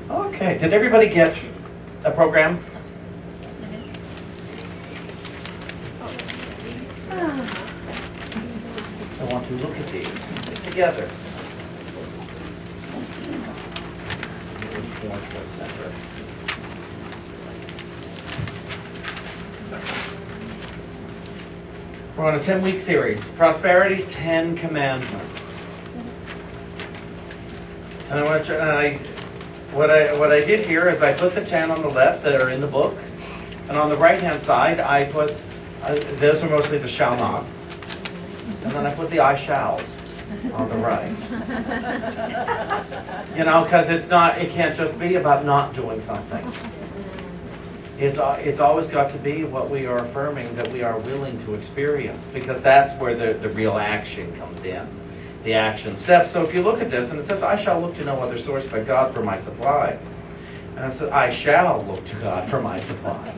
Okay, did everybody get a program? I want to look at these together. Center. We're on a 10-week series, Prosperity's 10 Commandments. And what I did here is I put the 10 on the left that are in the book, and on the right-hand side I put those are mostly the shall nots, and then I put the I shalls on the right. You know, because it can't just be about not doing something. It's always got to be what we are affirming that we are willing to experience, because that's where the real action comes in. The action steps. So if you look at this, and it says, I shall look to no other source but God for my supply. And it says, I shall look to God for my supply.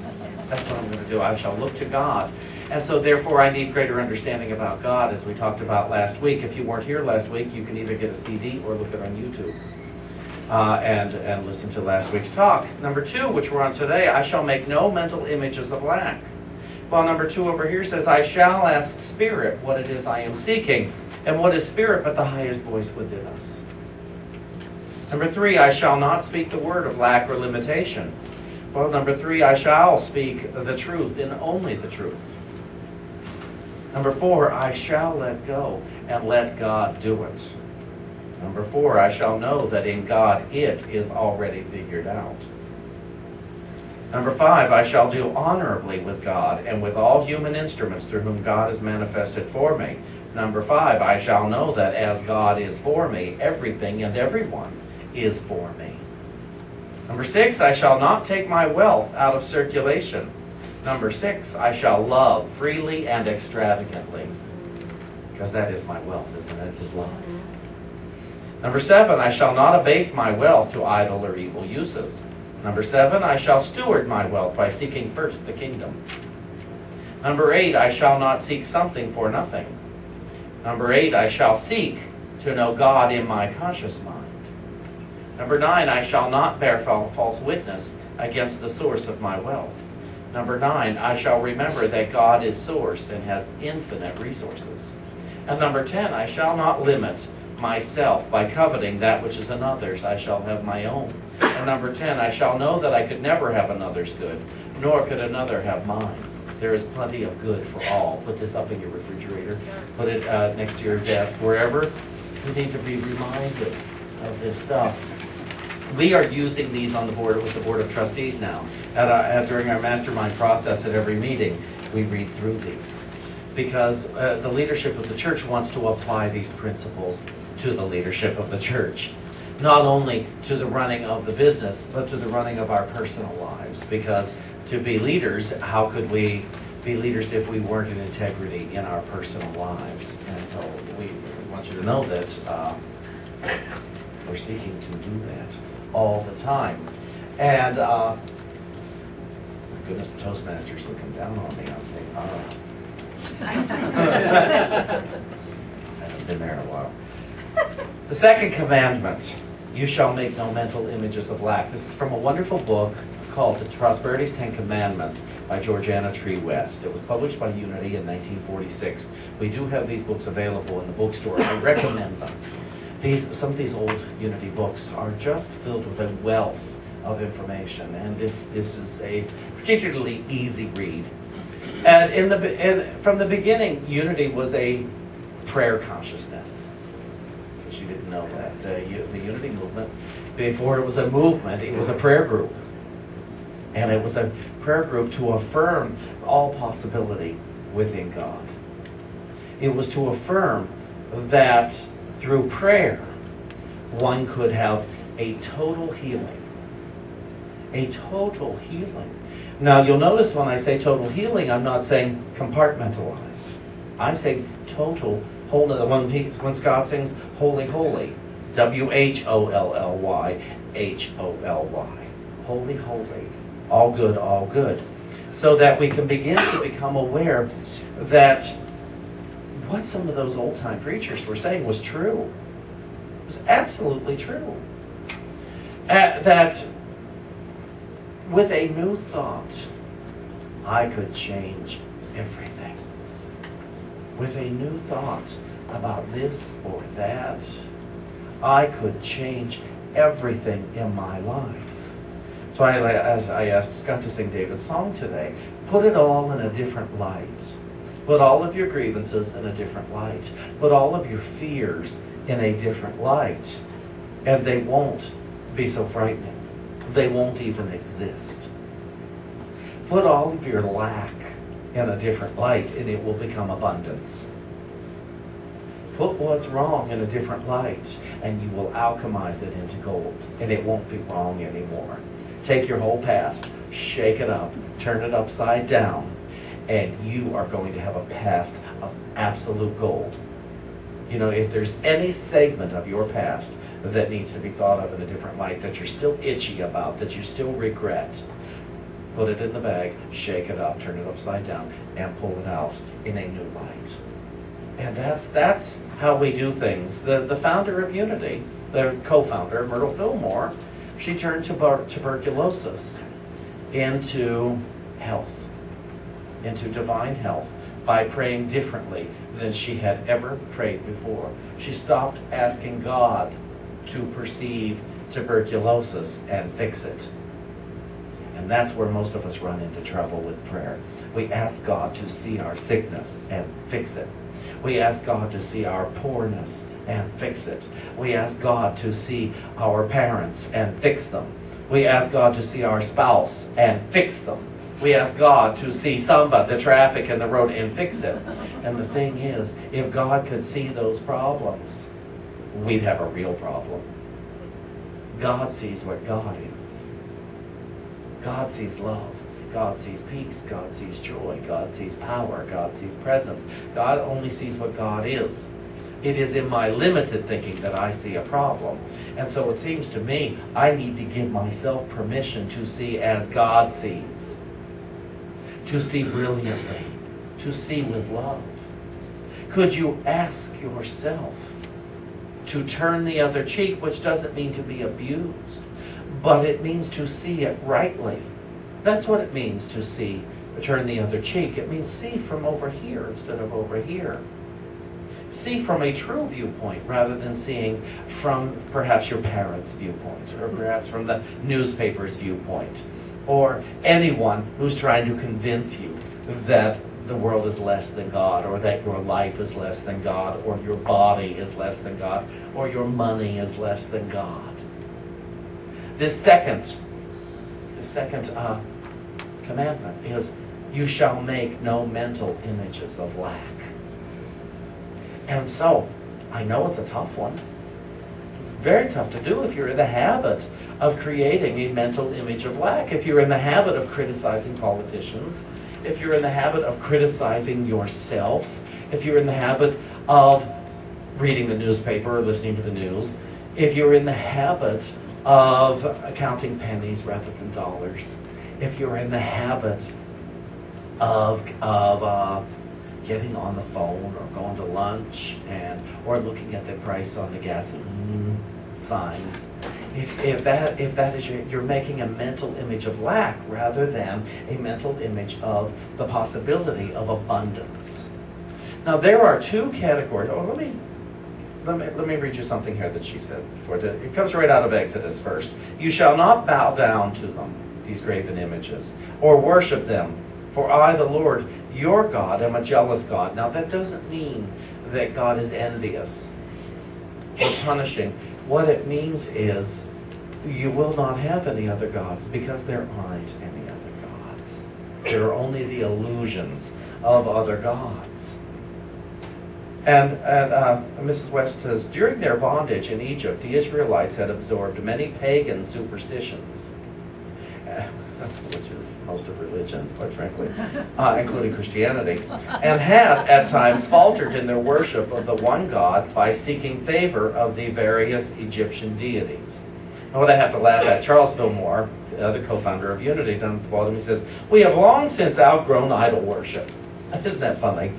That's what I'm going to do. I shall look to God. And so therefore I need greater understanding about God, as we talked about last week. If you weren't here last week, you can either get a CD or look it on YouTube and listen to last week's talk. Number 2, which we're on today, I shall make no mental images of lack. Well, number 2 over here says, I shall ask Spirit what it is I am seeking. And what is Spirit but the highest voice within us? Number 3, I shall not speak the word of lack or limitation. Well, number 3, I shall speak the truth and only the truth. Number 4, I shall let go and let God do it. Number 4, I shall know that in God it is already figured out. Number 5, I shall deal honorably with God and with all human instruments through whom God is manifested for me. Number 5, I shall know that as God is for me, everything and everyone is for me. Number 6, I shall not take my wealth out of circulation. Number 6, I shall love freely and extravagantly. Because that is my wealth, isn't it? Is love. Number 7, I shall not abase my wealth to idle or evil uses. Number 7, I shall steward my wealth by seeking first the kingdom. Number 8, I shall not seek something for nothing. Number 8, I shall seek to know God in my conscious mind. Number 9, I shall not bear false witness against the source of my wealth. Number 9, I shall remember that God is source and has infinite resources. And number 10, I shall not limit myself by coveting that which is another's. I shall have my own. And number 10, I shall know that I could never have another's good, nor could another have mine. There is plenty of good for all. Put this up in your refrigerator. Put it next to your desk, wherever you need to be reminded of this stuff. We are using these on the board with the Board of Trustees now. During our mastermind process at every meeting, we read through these. Because the leadership of the church wants to apply these principles to the leadership of the church. Not only to the running of the business, but to the running of our personal lives. Because to be leaders, how could we be leaders if we weren't in integrity in our personal lives? And so we want you to know that we're seeking to do that all the time. And my goodness, the Toastmasters would come down on me on stage. I haven't been there in a while. The second commandment, you shall make no mental images of lack. This is from a wonderful book called The Prosperity's 10 Commandments by Georgiana Tree West. It was published by Unity in 1946. We do have these books available in the bookstore. I recommend them. Some of these old Unity books are just filled with a wealth of information, and this is a particularly easy read. And from the beginning, Unity was a prayer consciousness. Because you didn't know that. The Unity movement, before it was a movement, it was a prayer group. And it was a prayer group to affirm all possibility within God. It was to affirm that through prayer, one could have a total healing. A total healing. Now, you'll notice when I say total healing, I'm not saying compartmentalized. I'm saying total wholeness. When Scott sings, holy, holy, W-H-O-L-L-Y, H-O-L-Y. Holy, holy. All good, all good. So that we can begin to become aware that what some of those old-time preachers were saying was true. It was absolutely true. that with a new thought, I could change everything. With a new thought about this or that, I could change everything in my life. So as I asked Scott to sing David's song today, put it all in a different light. Put all of your grievances in a different light. Put all of your fears in a different light. And they won't be so frightening. They won't even exist. Put all of your lack in a different light and it will become abundance. Put what's wrong in a different light and you will alchemize it into gold and it won't be wrong anymore. Take your whole past, shake it up, turn it upside down, and you are going to have a past of absolute gold. You know, if there's any segment of your past that needs to be thought of in a different light, that you're still itchy about, that you still regret, put it in the bag, shake it up, turn it upside down, and pull it out in a new light. And that's how we do things. The founder of Unity, the co-founder, Myrtle Fillmore, she turned tuberculosis into health, into divine health, by praying differently than she had ever prayed before. She stopped asking God to perceive tuberculosis and fix it. And that's where most of us run into trouble with prayer. We ask God to see our sickness and fix it. We ask God to see our poorness and fix it. We ask God to see our parents and fix them. We ask God to see our spouse and fix them. We ask God to see somebody, the traffic in the road, and fix it. And the thing is, if God could see those problems, we'd have a real problem. God sees what God is. God sees love. God sees peace. God sees joy. God sees power. God sees presence. God only sees what God is. It is in my limited thinking that I see a problem. And so it seems to me I need to give myself permission to see as God sees. To see brilliantly. To see with love. Could you ask yourself to turn the other cheek, which doesn't mean to be abused, but it means to see it rightly. That's what it means to see, turn the other cheek. It means see from over here instead of over here. See from a true viewpoint rather than seeing from perhaps your parents' viewpoint or perhaps from the newspaper's viewpoint or anyone who's trying to convince you that the world is less than God or that your life is less than God or your body is less than God or your money is less than God. The second commandment is, you shall make no mental images of lack. And so, I know it's a tough one. It's very tough to do if you're in the habit of creating a mental image of lack, if you're in the habit of criticizing politicians, if you're in the habit of criticizing yourself, if you're in the habit of reading the newspaper or listening to the news, if you're in the habit of counting pennies rather than dollars, if you're in the habit of getting on the phone or going to lunch or looking at the price on the gas signs, if that is you're making a mental image of lack rather than a mental image of the possibility of abundance. Now there are two categories. Let me read you something here that she said before. It comes right out of Exodus first. You shall not bow down to them, these graven images, or worship them, for I, the Lord, your God, am a jealous God. Now that doesn't mean that God is envious or punishing. What it means is you will not have any other gods because there aren't any other gods. There are only the illusions of other gods. And Mrs. West says, during their bondage in Egypt, the Israelites had absorbed many pagan superstitions, which is most of religion, quite frankly, including Christianity, and had at times faltered in their worship of the one God by seeking favor of the various Egyptian deities. And what I have to laugh at, Charles Fillmore, the other co-founder of Unity, down at the bottom, he says, we have long since outgrown idol worship. Isn't that funny?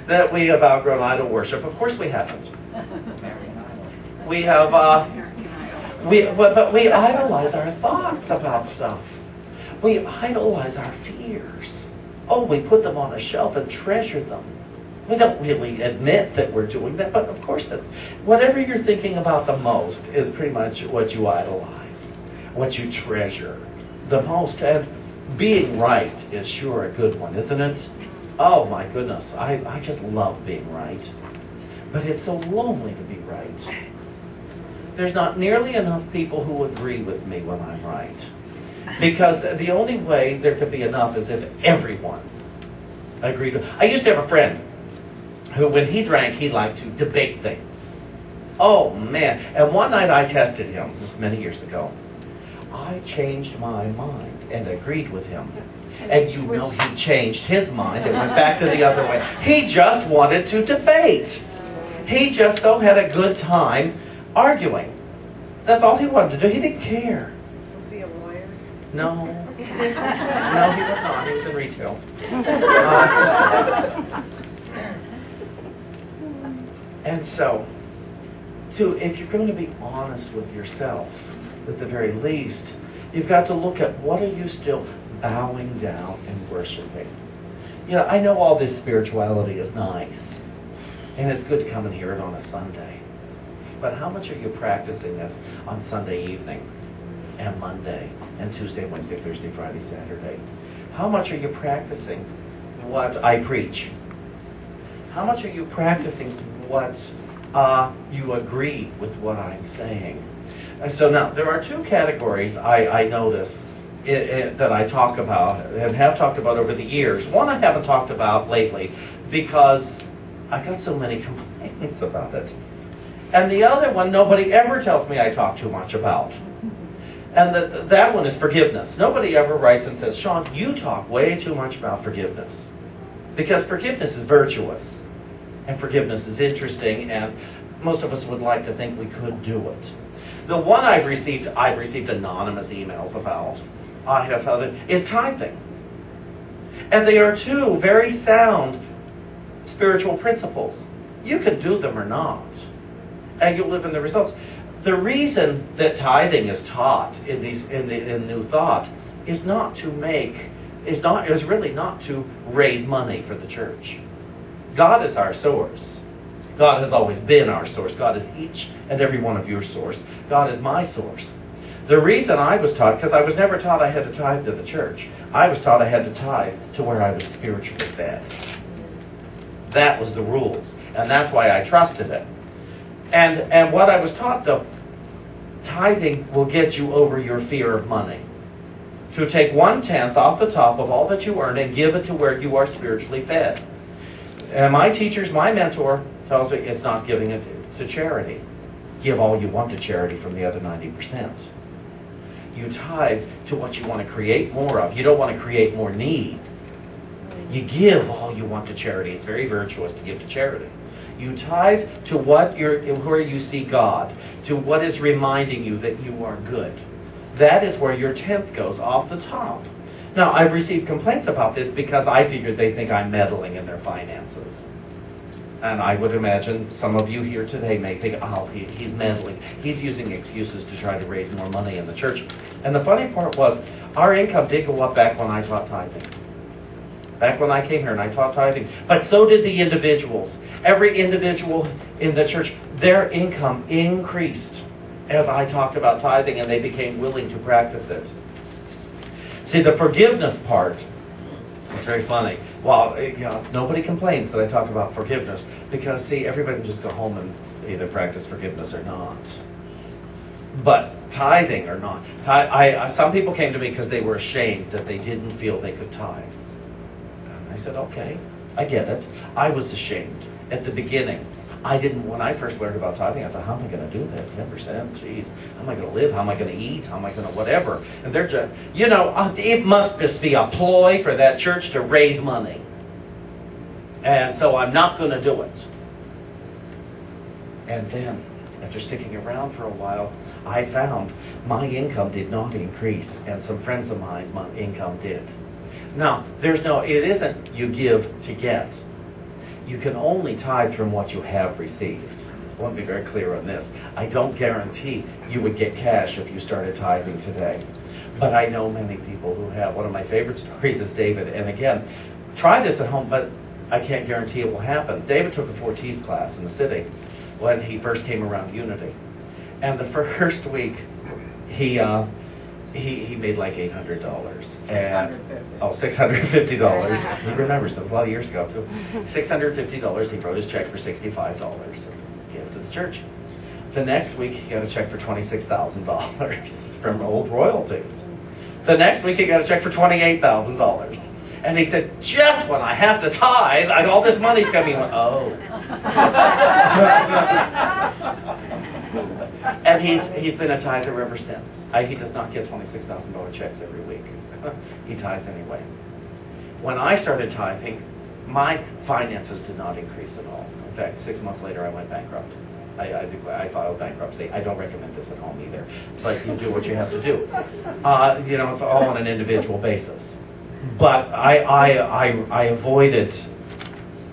That we have outgrown idol worship. Of course we haven't. We have But we idolize our thoughts about stuff. We idolize our fears. Oh, we put them on a shelf and treasure them. We don't really admit that we're doing that, but of course, whatever you're thinking about the most is pretty much what you idolize, what you treasure the most. And being right is sure a good one, isn't it? Oh my goodness, I just love being right. But it's so lonely to be right. There's not nearly enough people who agree with me when I'm right. Because the only way there could be enough is if everyone agreed with. I used to have a friend who, when he drank, he liked to debate things. Oh man, and one night I tested him, this was many years ago. I changed my mind and agreed with him. And you know he changed his mind and went back to the other way. He just wanted to debate. He just so had a good time arguing. That's all he wanted to do. He didn't care. Was he a lawyer? No. No, he was not. He was in retail. And so, if you're going to be honest with yourself, at the very least, you've got to look at what are you still bowing down and worshiping. You know, I know all this spirituality is nice, and it's good to come and hear it on a Sunday. But how much are you practicing it on Sunday evening, and Monday, and Tuesday, Wednesday, Thursday, Friday, Saturday? How much are you practicing what I preach? How much are you practicing what you agree with what I'm saying? So now, there are two categories I notice that I talk about and have talked about over the years. One I haven't talked about lately because I got so many complaints about it. And the other one, nobody ever tells me I talk too much about. And that one is forgiveness. Nobody ever writes and says, Shawn, you talk way too much about forgiveness. Because forgiveness is virtuous. And forgiveness is interesting, and most of us would like to think we could do it. The one I've received anonymous emails about, is tithing. And they are two very sound spiritual principles. You can do them or not, and you'll live in the results. The reason that tithing is taught in New Thought is really not to raise money for the church. God is our source. God has always been our source. God is each and every one of your source. God is my source. The reason I was taught, because I was never taught I had to tithe to the church. I was taught I had to tithe to where I was spiritually fed. That was the rules. And that's why I trusted it. And what I was taught, though, tithing will get you over your fear of money. To take 1/10 off the top of all that you earn and give it to where you are spiritually fed. And my teachers, my mentor, tells me it's not giving it to charity. Give all you want to charity from the other 90%. You tithe to what you want to create more of. You don't want to create more need. You give all you want to charity. It's very virtuous to give to charity. You tithe to where you see God, to what is reminding you that you are good. That is where your 10th goes, off the top. Now, I've received complaints about this because I figured they think I'm meddling in their finances. And I would imagine some of you here today may think, oh, he's meddling. He's using excuses to try to raise more money in the church. And the funny part was, our income did go up back when I taught tithing. Back when I came here and I taught tithing. But so did the individuals. Every individual in the church, their income increased as I talked about tithing, and they became willing to practice it. See, the forgiveness part, it's very funny. Well, nobody complains that I talk about forgiveness because, see, everybody can just go home and either practice forgiveness or not. But tithing or not. Some people came to me because they were ashamed that they didn't feel they could tithe. And I said, okay, I get it. I was ashamed at the beginning. When I first learned about tithing, I thought, how am I going to do that? 10%? Jeez, how am I going to live? How am I going to eat? How am I going to whatever? And they're just, it must just be a ploy for that church to raise money. And so I'm not going to do it. And then, after sticking around for a while, I found my income did not increase, and some friends of mine, my income did. Now, it isn't you give to get. You can only tithe from what you have received. I want to be very clear on this. I don't guarantee you would get cash if you started tithing today. But I know many people who have. One of my favorite stories is David. And again, try this at home, but I can't guarantee it will happen. David took a 4Ts class in the city when he first came around Unity. And the first week, he made like $800. $650. He remembers, that was a lot of years ago too. $650, he wrote his check for $65 and gave it to the church. The next week, he got a check for $26,000 from old royalties. The next week, he got a check for $28,000. And he said, just when I have to tithe, all this money's coming. Oh. And he's been a tither ever since. He does not get $26,000 checks every week. He tithes anyway. When I started tithing, my finances did not increase at all. In fact, 6 months later, I went bankrupt. I filed bankruptcy. I don't recommend this at home either, but you do what you have to do. It's all on an individual basis. But I avoided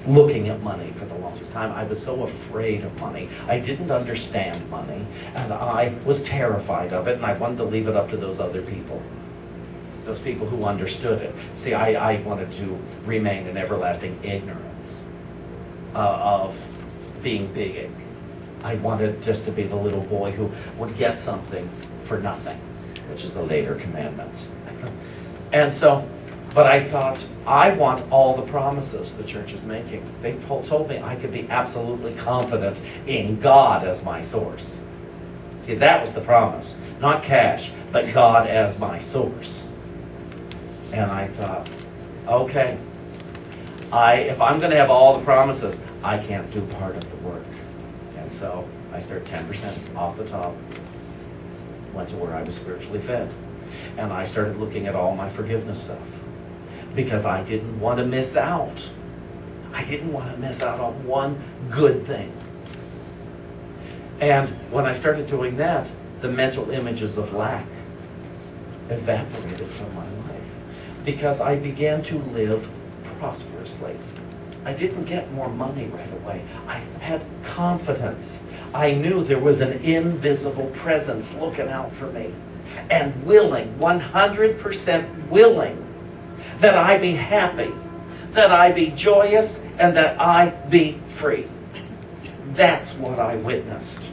looking at money for the longest time. I was so afraid of money. I didn't understand money, and I was terrified of it, and I wanted to leave it up to those other people. Those people who understood it. See, I wanted to remain in everlasting ignorance of being big. I wanted just to be the little boy who would get something for nothing, which is the later commandment. And so, but I thought, I want all the promises the church is making. They told me I could be absolutely confident in God as my source. See, that was the promise. Not cash, but God as my source. And I thought, okay, if I'm going to have all the promises, I can't do part of the work. And so I started 10% off the top, went to where I was spiritually fed. And I started looking at all my forgiveness stuff because I didn't want to miss out. I didn't want to miss out on one good thing. And when I started doing that, the mental images of lack evaporated from my life because I began to live prosperously. I didn't get more money right away. I had confidence. I knew there was an invisible presence looking out for me and willing, 100% willing, that I be happy, that I be joyous, and that I be free. That's what I witnessed.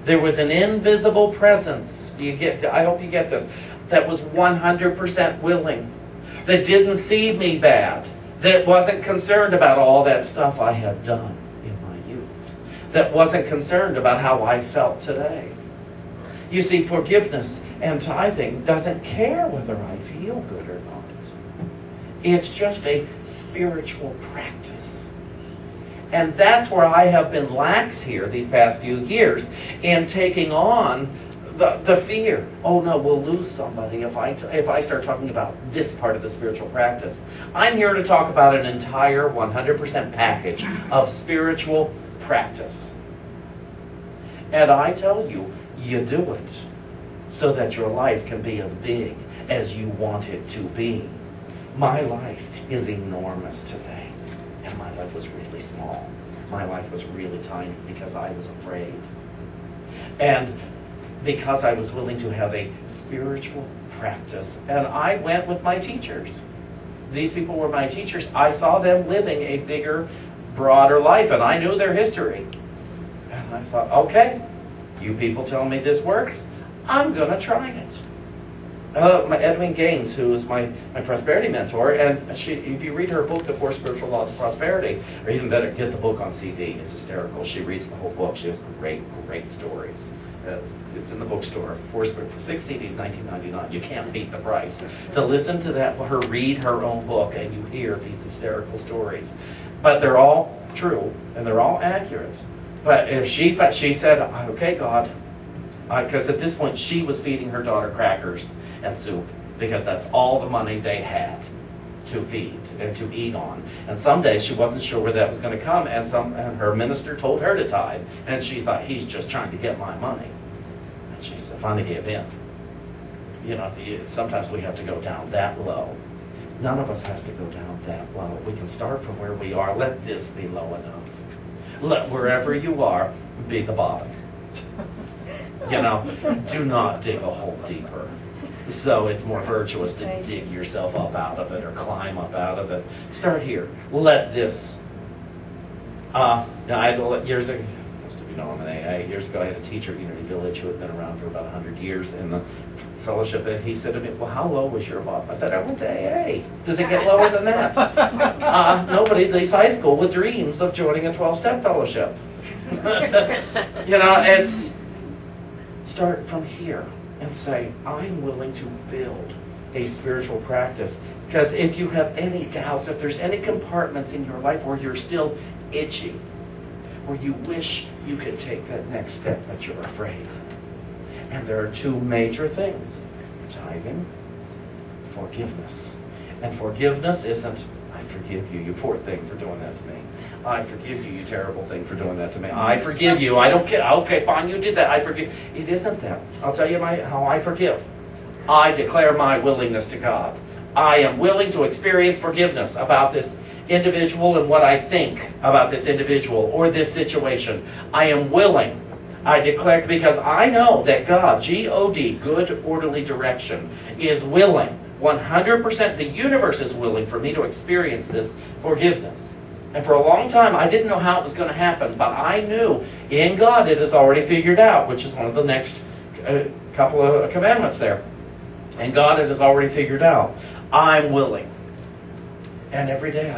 There was an invisible presence. I hope you get this. That was 100% willing. That didn't see me bad. That wasn't concerned about all that stuff I had done in my youth. That wasn't concerned about how I felt today. You see, forgiveness and tithing doesn't care whether I feel good or not. It's just a spiritual practice. And that's where I have been lax here these past few years in taking on the fear. Oh no, we'll lose somebody if I start talking about this part of the spiritual practice. I'm here to talk about an entire 100% package of spiritual practice. And I tell you, you do it so that your life can be as big as you want it to be. My life is enormous today, and my life was really small. My life was really tiny because I was afraid. And because I was willing to have a spiritual practice. And I went with my teachers. These people were my teachers. I saw them living a bigger, broader life, and I knew their history. And I thought, okay, you people tell me this works, I'm going to try it. My Edwin Gaines, who is my prosperity mentor, and if you read her book, The 4 Spiritual Laws of Prosperity, or even better, get the book on CD. It's hysterical. She reads the whole book. She has great, great stories. It's in the bookstore. 6 CDs, $19.99. You can't beat the price. To listen to her read her own book, and you hear these hysterical stories. But they're all true, and they're all accurate. But if she said, okay, God, because at this point she was feeding her daughter crackers and soup because that's all the money they had to feed and to eat on. And some days she wasn't sure where that was going to come, and her minister told her to tithe, and she thought, he's just trying to get my money. And she finally gave in. Sometimes we have to go down that low. None of us has to go down that low. We can start from where we are. Let this be low enough. Let wherever you are, be the bottom. You know, do not dig a hole deeper. So it's more virtuous to dig yourself up out of it or climb up out of it. Start here. Let this. Years ago, most of you know I'm an AA. Years ago, I had a teacher at Unity Village who had been around for about 100 years in the fellowship, and he said to me, "Well, how low was your bottom?" I said, "I went to AA. Does it get lower than that?" Nobody leaves high school with dreams of joining a 12-step fellowship. You know, it's start from here and say, I'm willing to build a spiritual practice. Because if you have any doubts, if there's any compartments in your life where you're still itchy, where you wish you could take that next step but you're afraid. And there are two major things: tithing, forgiveness. And forgiveness isn't, I forgive you, you poor thing, for doing that to me. I forgive you, you terrible thing, for doing that to me. I forgive you. I don't care. Okay, fine, you did that. I forgive. It isn't that. I'll tell you how I forgive. I declare my willingness to God. I am willing to experience forgiveness about this individual and what I think about this individual or this situation. I am willing. I declare, because I know that God, G-O-D, good orderly direction, is willing. 100%, the universe is willing for me to experience this forgiveness. And for a long time, I didn't know how it was going to happen, but I knew in God it is already figured out, which is one of the next couple of commandments there. And God it is already figured out. I'm willing. And every day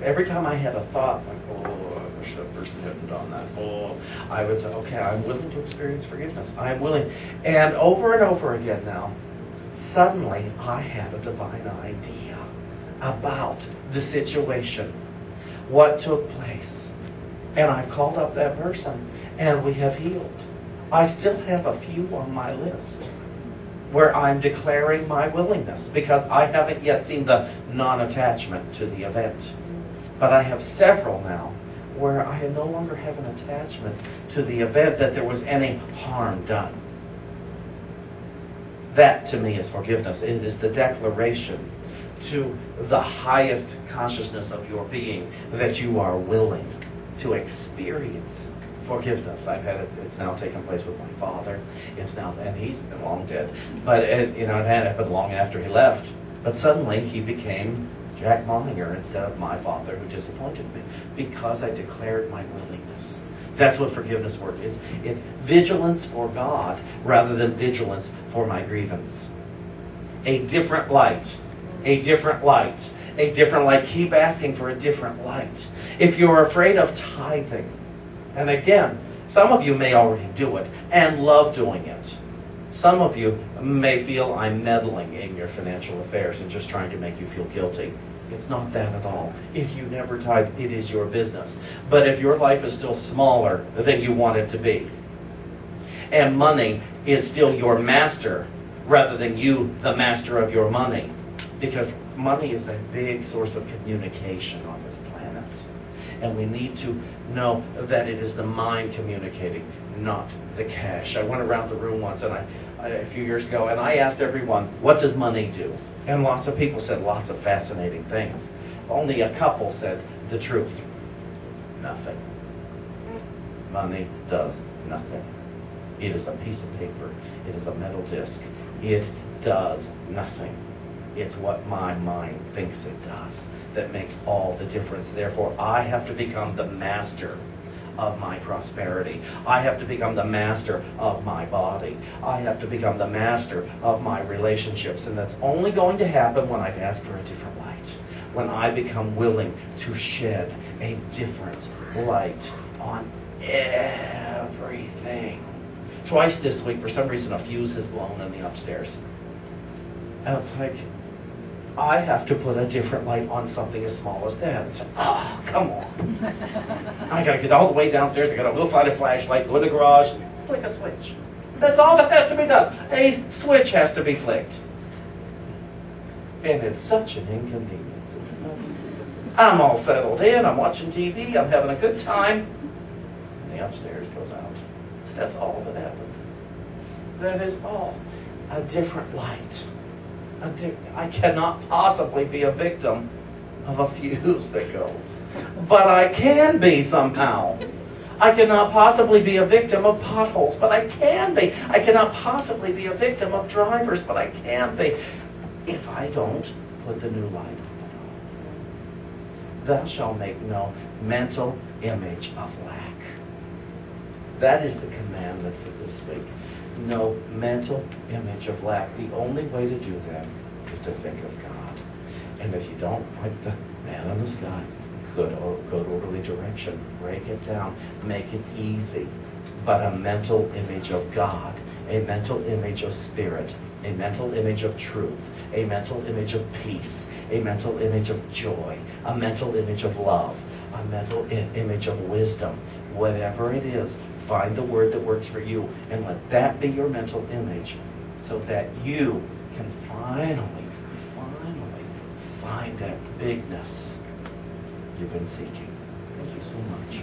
every time I had a thought like, oh, I wish that person hadn't done that. Oh, I would say, okay, I'm willing to experience forgiveness. I'm willing. And over again now, suddenly I had a divine idea about the situation. What took place. And I've called up that person and we have healed. I still have a few on my list where I'm declaring my willingness because I haven't yet seen the non-attachment to the event. But I have several now where I no longer have an attachment to the event, that there was any harm done. That to me is forgiveness. It is the declaration to the highest consciousness of your being that you are willing to experience forgiveness. I've had it. It's now taken place with my father. It's now, and he's been long dead, but it had happened long after he left. But suddenly he became Jack Moninger instead of my father, who disappointed me, because I declared my willingness. That's what forgiveness work is. It's vigilance for God rather than vigilance for my grievance. A different light. A different light. A different light. Keep asking for a different light. If you're afraid of tithing, and again, some of you may already do it and love doing it. Some of you may feel I'm meddling in your financial affairs and just trying to make you feel guilty. It's not that at all. If you never tithe, it is your business. But if your life is still smaller than you want it to be, and money is still your master rather than you the master of your money, because money is a big source of communication on this planet. And we need to know that it is the mind communicating, not the cash. I went around the room once and a few years ago, and I asked everyone, what does money do? And lots of people said lots of fascinating things. Only a couple said the truth. Nothing. Money does nothing. It is a piece of paper. It is a metal disc. It does nothing. It's what my mind thinks it does that makes all the difference. Therefore, I have to become the master of my prosperity. I have to become the master of my body. I have to become the master of my relationships. And that's only going to happen when I've asked for a different light. When I become willing to shed a different light on everything. Twice this week, for some reason, a fuse has blown in the upstairs. And it's like, I have to put a different light on something as small as that. It's like, oh, come on. I gotta get all the way downstairs, I gotta go find a flashlight, go in the garage, flick a switch. That's all that has to be done. A switch has to be flicked. And it's such an inconvenience, isn't it? I'm all settled in, I'm watching TV, I'm having a good time, and the upstairs goes out. That's all that happened. That is all. A different light. I cannot possibly be a victim of a fuse that goes. But I can be somehow. I cannot possibly be a victim of potholes, but I can be. I cannot possibly be a victim of drivers, but I can be. If I don't put the new light on. Thou shalt make no mental image of lack. That is the commandment for this week. No mental image of lack. The only way to do that is to think of God. And if you don't like the man in the sky, good orderly direction. Break it down. Make it easy. But a mental image of God, a mental image of spirit, a mental image of truth, a mental image of peace, a mental image of joy, a mental image of love, a mental image of wisdom. Whatever it is, find the word that works for you and let that be your mental image so that you can finally find that bigness you've been seeking. Thank you so much.